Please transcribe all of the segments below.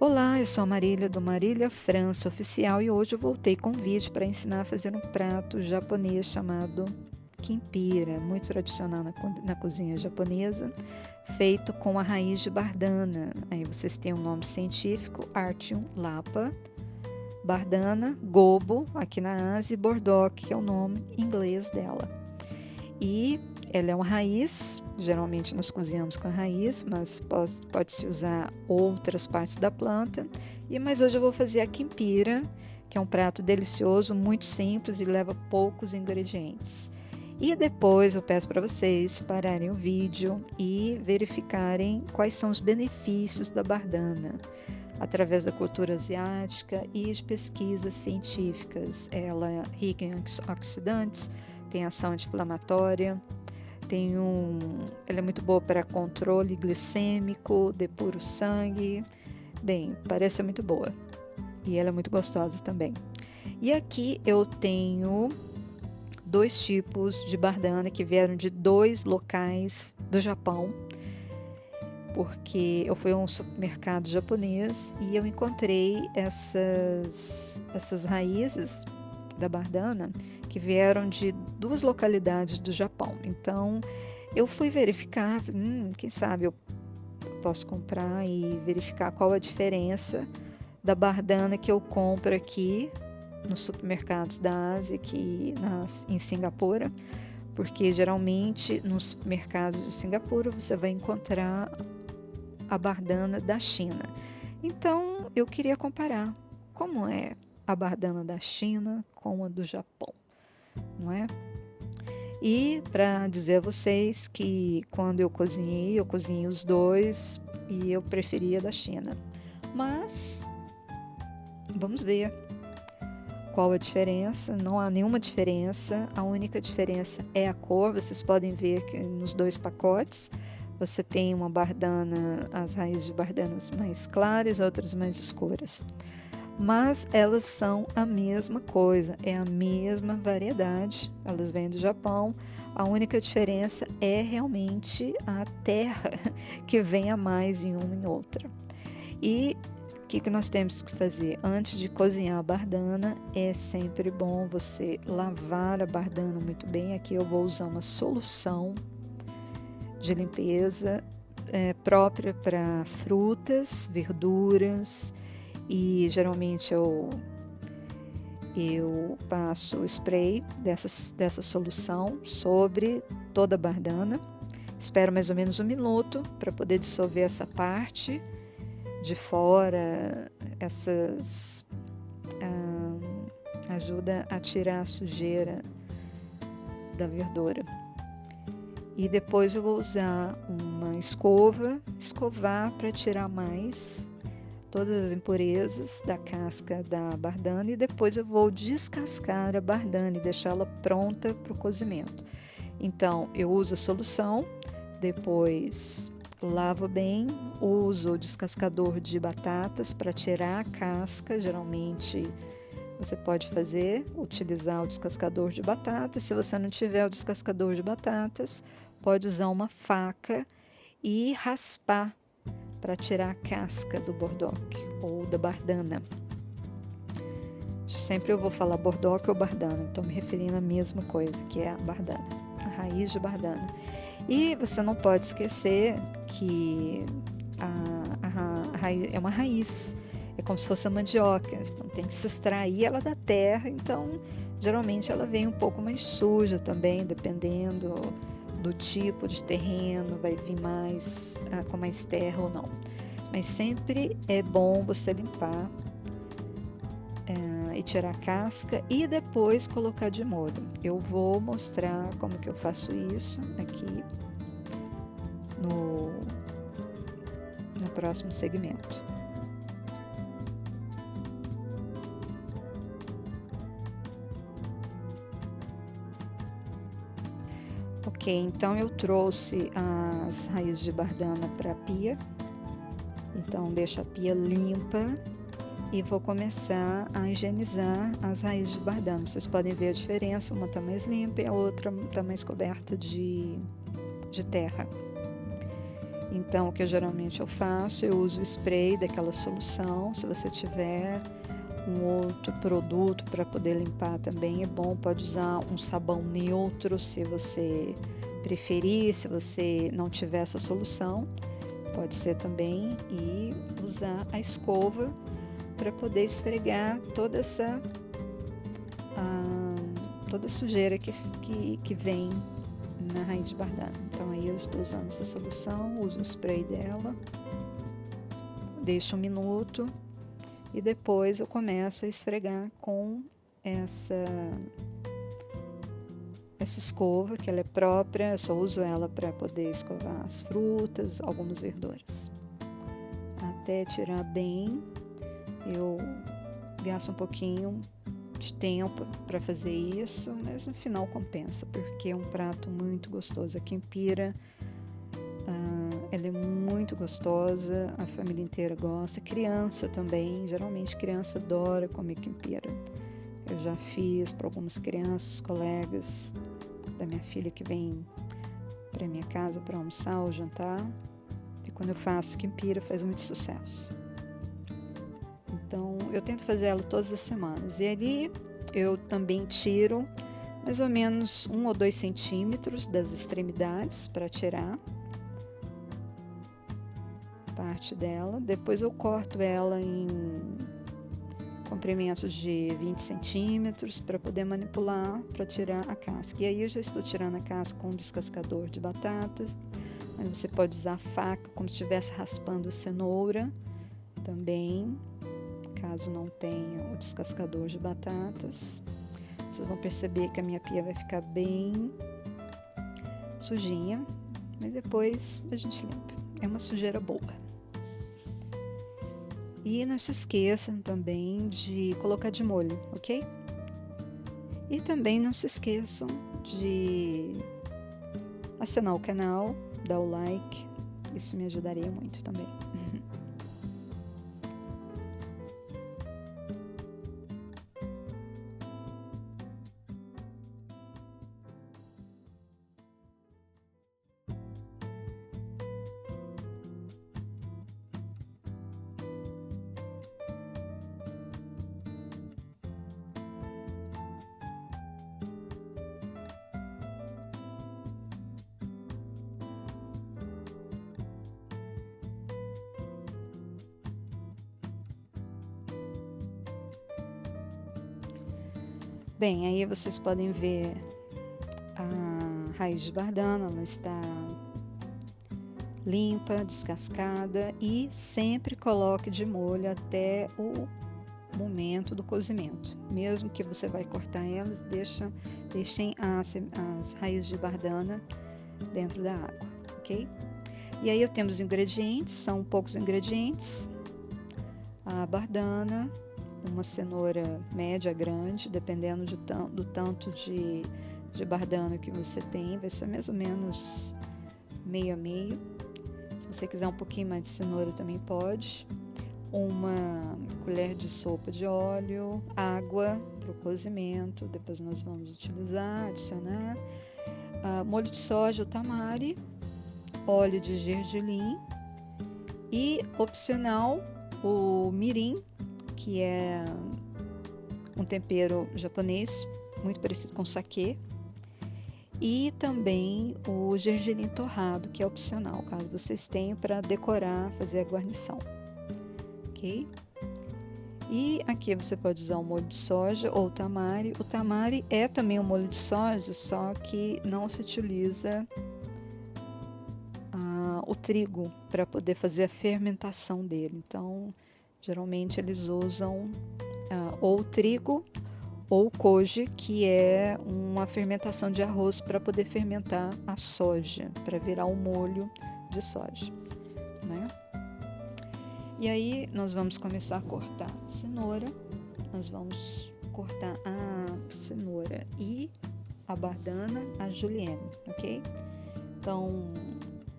Olá, eu sou a Marília do Marília França Oficial e hoje eu voltei com um vídeo para ensinar a fazer um prato japonês chamado Kimpira, muito tradicional na cozinha japonesa, feito com a raiz de bardana. Aí vocês têm o nome científico, Artium lapa, bardana, gobo, aqui na Ásia, e burdock, que é o nome inglês dela. E ela é uma raiz, geralmente nós cozinhamos com a raiz, mas pode-se usar outras partes da planta. Mas hoje eu vou fazer a kimpira, que é um prato delicioso, muito simples e leva poucos ingredientes. E depois eu peço para vocês pararem o vídeo e verificarem quais são os benefícios da bardana, através da cultura asiática e de pesquisas científicas. Ela é rica em oxidantes, tem ação anti-inflamatória, ela é muito boa para controle glicêmico, depura o sangue. Bem, parece muito boa. E ela é muito gostosa também. E aqui eu tenho 2 tipos de bardana que vieram de 2 locais do Japão, porque eu fui a um supermercado japonês e eu encontrei essas raízes da bardana que vieram de 2 localidades do Japão. Então eu fui verificar, quem sabe eu posso comprar e verificar qual a diferença da bardana que eu compro aqui nos supermercados da Ásia, aqui em Singapura, porque geralmente nos supermercados de Singapura você vai encontrar a bardana da China. Então eu queria comparar como é a bardana da China com a do Japão, não é? E para dizer a vocês que quando eu cozinhei os 2 e eu preferia da China. Mas vamos ver qual a diferença. Não há nenhuma diferença, a única diferença é a cor. Vocês podem ver que nos 2 pacotes você tem uma bardana, as raízes de bardanas mais claras, outras mais escuras. Mas elas são a mesma coisa, é a mesma variedade, elas vêm do Japão. A única diferença é realmente a terra que vem a mais em uma e em outra. E o que nós temos que fazer? Antes de cozinhar a bardana, é sempre bom você lavar a bardana muito bem. Aqui eu vou usar uma solução de limpeza própria para frutas, verduras, e geralmente eu passo o spray dessa solução sobre toda a bardana. Espero mais ou menos 1 minuto para poder dissolver essa parte de fora. Ajuda a tirar a sujeira da verdura. E depois eu vou usar uma escovar para tirar mais todas as impurezas da casca da bardana, e depois eu vou descascar a bardana e deixá-la pronta para o cozimento. Então eu uso a solução, depois lavo bem, uso o descascador de batatas para tirar a casca. Geralmente você pode utilizar o descascador de batatas. Se você não tiver o descascador de batatas, pode usar uma faca e raspar para tirar a casca do burdock ou da bardana. Sempre eu vou falar burdock ou bardana, estou me referindo à mesma coisa, que é a bardana, a raiz de bardana. E você não pode esquecer que a raiz é uma raiz, é como se fosse a mandioca, então tem que se extrair ela da terra. Então geralmente ela vem um pouco mais suja também, dependendo do tipo de terreno, vai vir com mais terra ou não. Mas sempre é bom você limpar e tirar a casca e depois colocar de molho. Eu vou mostrar como que eu faço isso aqui no próximo segmento. Ok, então eu trouxe as raízes de bardana para a pia. Então deixo a pia limpa e vou começar a higienizar as raízes de bardana. Vocês podem ver a diferença, uma está mais limpa e a outra está mais coberta de terra. Então, o que geralmente eu faço, eu uso o spray daquela solução. Se você tiver um outro produto para poder limpar também é bom, pode usar um sabão neutro se você preferir, se você não tiver essa solução, pode ser também, e usar a escova para poder esfregar toda a sujeira que vem na raiz de bardana. Então aí eu estou usando essa solução, uso o spray dela, deixo 1 minuto e depois eu começo a esfregar com essa escova, que ela é própria, eu só uso ela para poder escovar as frutas, algumas verduras. Até tirar bem, eu gasto um pouquinho de tempo para fazer isso, mas no final compensa, porque é um prato muito gostoso. A quempira, ela é muito gostosa, a família inteira gosta, criança também, geralmente criança adora comer quempira. Eu já fiz para algumas crianças, colegas da minha filha que vem para minha casa para almoçar ou jantar, e quando eu faço quempira faz muito sucesso. Então eu tento fazer ela todas as semanas, e ali eu também tiro mais ou menos 1 ou 2 centímetros das extremidades para tirar parte dela. Depois eu corto ela em comprimentos de 20 centímetros para poder manipular, para tirar a casca. E aí eu já estou tirando a casca com um descascador de batatas, mas você pode usar a faca como se estivesse raspando a cenoura também, caso não tenha o descascador de batatas. Vocês vão perceber que a minha pia vai ficar bem sujinha, mas depois a gente limpa. É uma sujeira boa. E não se esqueçam também de colocar de molho, ok? E também não se esqueçam de assinar o canal, dar o like, isso me ajudaria muito também. Bem, aí vocês podem ver a raiz de bardana, ela está limpa, descascada, e sempre coloque de molho até o momento do cozimento. Mesmo que você vai cortar elas, deixem as raízes de bardana dentro da água, ok? E aí eu temos os ingredientes, são poucos ingredientes: a bardana, uma cenoura média, grande, dependendo do tanto de bardana que você tem, vai ser mais ou menos meio a meio. Se você quiser um pouquinho mais de cenoura também pode. Uma colher de sopa de óleo, água para o cozimento, depois nós vamos adicionar molho de soja ou tamari, óleo de gergelim e, opcional, o mirim, que é um tempero japonês muito parecido com saquê, e também o gergelim torrado, que é opcional, caso vocês tenham, para decorar, fazer a guarnição, ok? E aqui você pode usar o molho de soja ou o tamari. O tamari é também um molho de soja, só que não se utiliza o trigo para poder fazer a fermentação dele. Então, geralmente eles usam ou o trigo ou o koji, que é uma fermentação de arroz para poder fermentar a soja, para virar um molho de soja, né? E aí nós vamos começar a cortar a cenoura, nós vamos cortar a cenoura e a bardana, a julienne, ok? Então,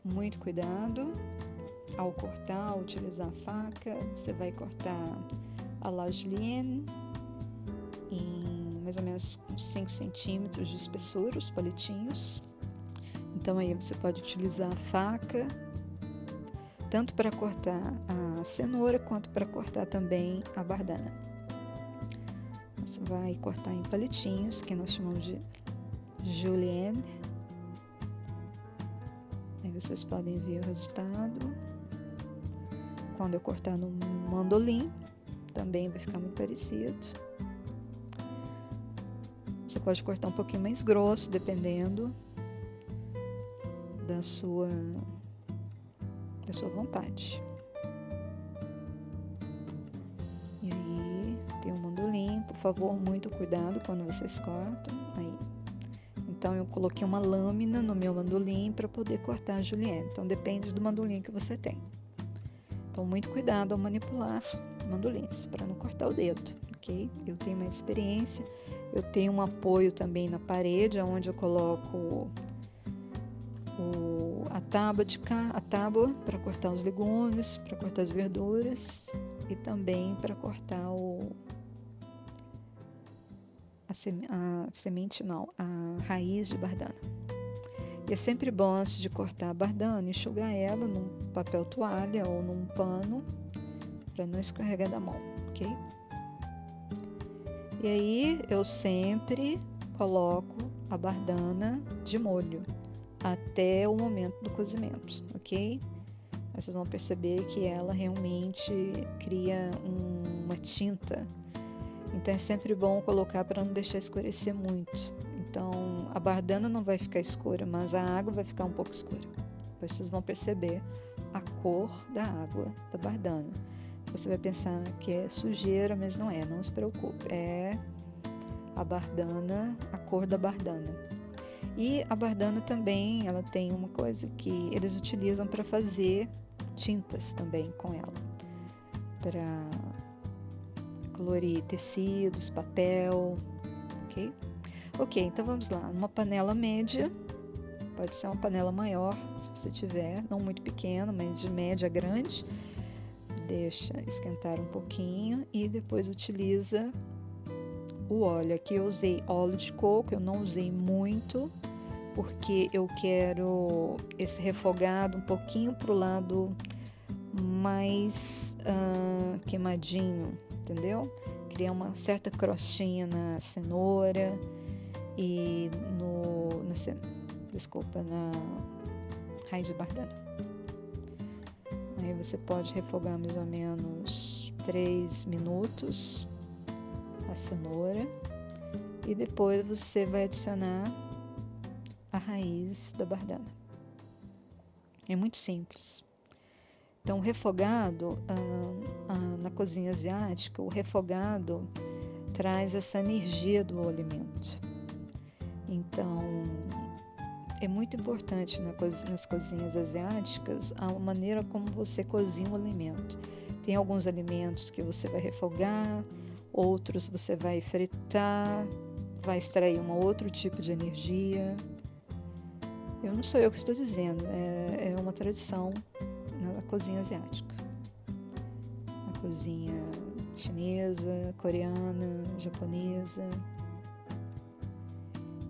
muito cuidado ao cortar, ao utilizar a faca. Você vai cortar a la julienne em mais ou menos 5 centímetros de espessura, os palitinhos. Então aí você pode utilizar a faca tanto para cortar a cenoura quanto para cortar também a bardana. Você vai cortar em palitinhos, que nós chamamos de julienne. Aí vocês podem ver o resultado. Quando eu cortar no mandolim, também vai ficar muito parecido. Você pode cortar um pouquinho mais grosso, dependendo da sua vontade. E aí, tem um mandolim, por favor, muito cuidado quando vocês cortam. Aí. Então, eu coloquei uma lâmina no meu mandolim para poder cortar a julienne. Então, depende do mandolim que você tem. Então, muito cuidado ao manipular mandolins, para não cortar o dedo, ok? Eu tenho mais experiência, eu tenho um apoio também na parede, onde eu coloco a tábua para cortar os legumes, para cortar as verduras e também para cortar a raiz de bardana. E é sempre bom, antes de cortar a bardana, enxugar ela num papel toalha ou num pano para não escorregar da mão, ok? E aí eu sempre coloco a bardana de molho até o momento do cozimento, ok? Aí vocês vão perceber que ela realmente cria uma tinta. Então é sempre bom colocar para não deixar escurecer muito. Então a bardana não vai ficar escura, mas a água vai ficar um pouco escura. Depois vocês vão perceber a cor da água da bardana. Você vai pensar que é sujeira, mas não é, não se preocupe. É a bardana, a cor da bardana. E a bardana também, ela tem uma coisa que eles utilizam para fazer tintas também com ela. Para colorir tecidos, papel, ok? Ok, então vamos lá. Uma panela média, pode ser uma panela maior, se você tiver, não muito pequena, mas de média a grande. Deixa esquentar um pouquinho e depois utiliza o óleo. Aqui eu usei óleo de coco, eu não usei muito, porque eu quero esse refogado um pouquinho pro lado mais queimadinho, entendeu? Criar uma certa crostinha na cenoura e na raiz de bardana. Aí você pode refogar mais ou menos 3 minutos a cenoura e depois você vai adicionar a raiz da bardana. É muito simples. Então, o refogado, na cozinha asiática, o refogado traz essa energia do alimento. Então, é muito importante nas cozinhas asiáticas a maneira como você cozinha o alimento. Tem alguns alimentos que você vai refogar, outros você vai fritar, vai extrair um outro tipo de energia. Não sou eu que estou dizendo, é uma tradição na cozinha asiática. Na cozinha chinesa, coreana, japonesa.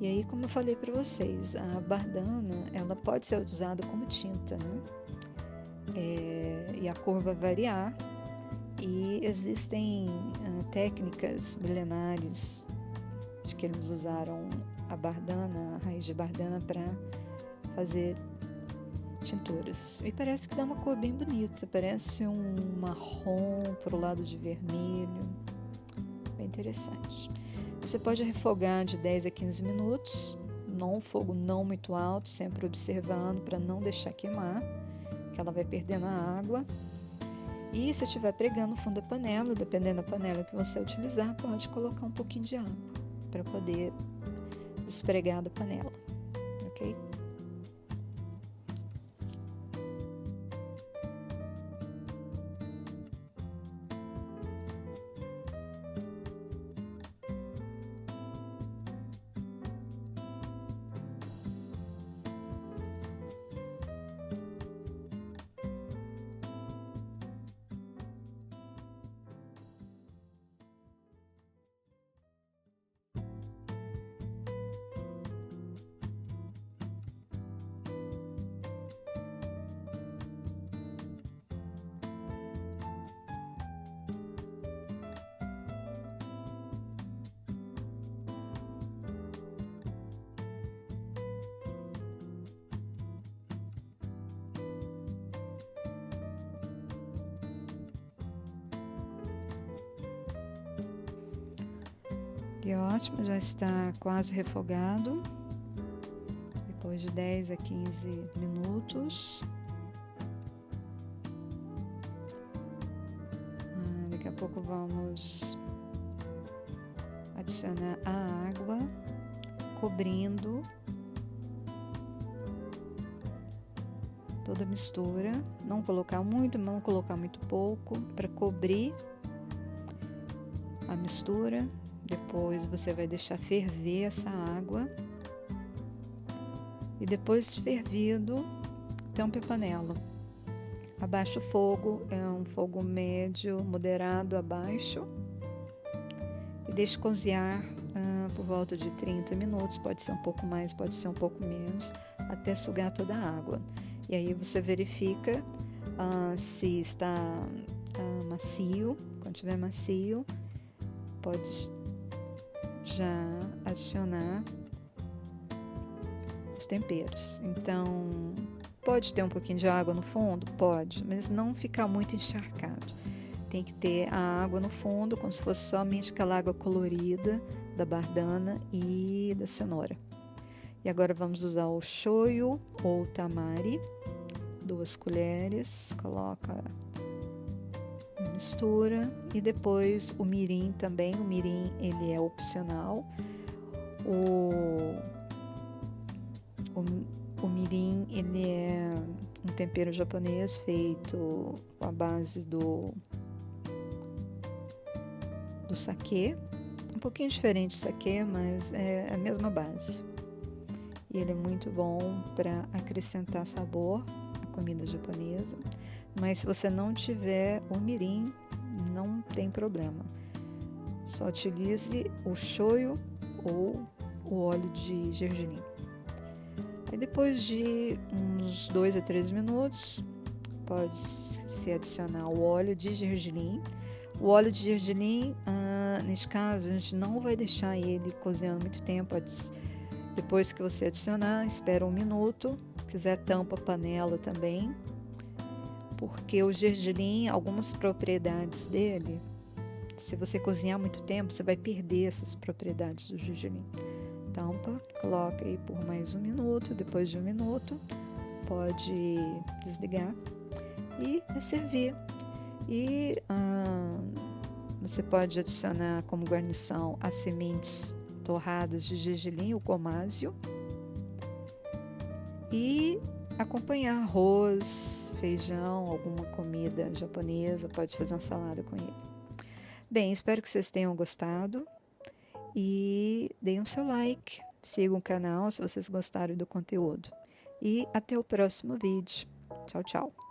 E aí, como eu falei para vocês, a bardana, ela pode ser usada como tinta, né? E a cor vai variar. E existem técnicas milenares de que eles usaram a bardana, a raiz de bardana, para fazer tinturas. E parece que dá uma cor bem bonita, parece um marrom pro lado de vermelho. Bem interessante. Você pode refogar de 10 a 15 minutos, num fogo não muito alto, sempre observando para não deixar queimar, que ela vai perdendo a água. E se estiver pregando no fundo da panela, dependendo da panela que você utilizar, pode colocar um pouquinho de água para poder esfregar da panela, ok? E ótimo, já está quase refogado. Depois de 10 a 15 minutos. Daqui a pouco vamos adicionar a água, cobrindo toda a mistura. Não colocar muito, não colocar muito pouco, para cobrir a mistura. Depois você vai deixar ferver essa água. E depois fervido, tampe a panela. Abaixa o fogo, é um fogo médio, moderado abaixo. E deixe cozinhar por volta de 30 minutos, pode ser um pouco mais, pode ser um pouco menos, até sugar toda a água. E aí você verifica se está macio. Quando estiver macio, pode já adicionar os temperos. Então, pode ter um pouquinho de água no fundo? Pode, mas não ficar muito encharcado. Tem que ter a água no fundo, como se fosse somente aquela água colorida da bardana e da cenoura. E agora vamos usar o shoyu ou tamari, 2 colheres, coloca na mistura. E depois o mirim também, o mirim ele é opcional. O mirim ele é um tempero japonês feito com a base do saquê, um pouquinho diferente do saquê, mas é a mesma base. E ele é muito bom para acrescentar sabor à comida japonesa. Mas se você não tiver o mirim, não tem problema. Só utilize o shoyu ou o óleo de gergelim. Aí depois de uns 2 a 3 minutos, pode-se adicionar o óleo de gergelim. O óleo de gergelim, nesse caso, a gente não vai deixar ele cozinhando muito tempo. Depois que você adicionar, espera 1 minuto. Se quiser, tampa a panela também. Porque o gergelim, algumas propriedades dele, se você cozinhar muito tempo, você vai perder essas propriedades do gergelim. Tampa, coloca aí por mais 1 minuto. Depois de 1 minuto, pode desligar e servir. E você pode adicionar como guarnição as sementes torradas de gergelim, o gomasio, e acompanhar arroz, feijão, alguma comida japonesa, pode fazer uma salada com ele. Bem, espero que vocês tenham gostado e deem o seu like, sigam o canal se vocês gostaram do conteúdo. E até o próximo vídeo. Tchau, tchau!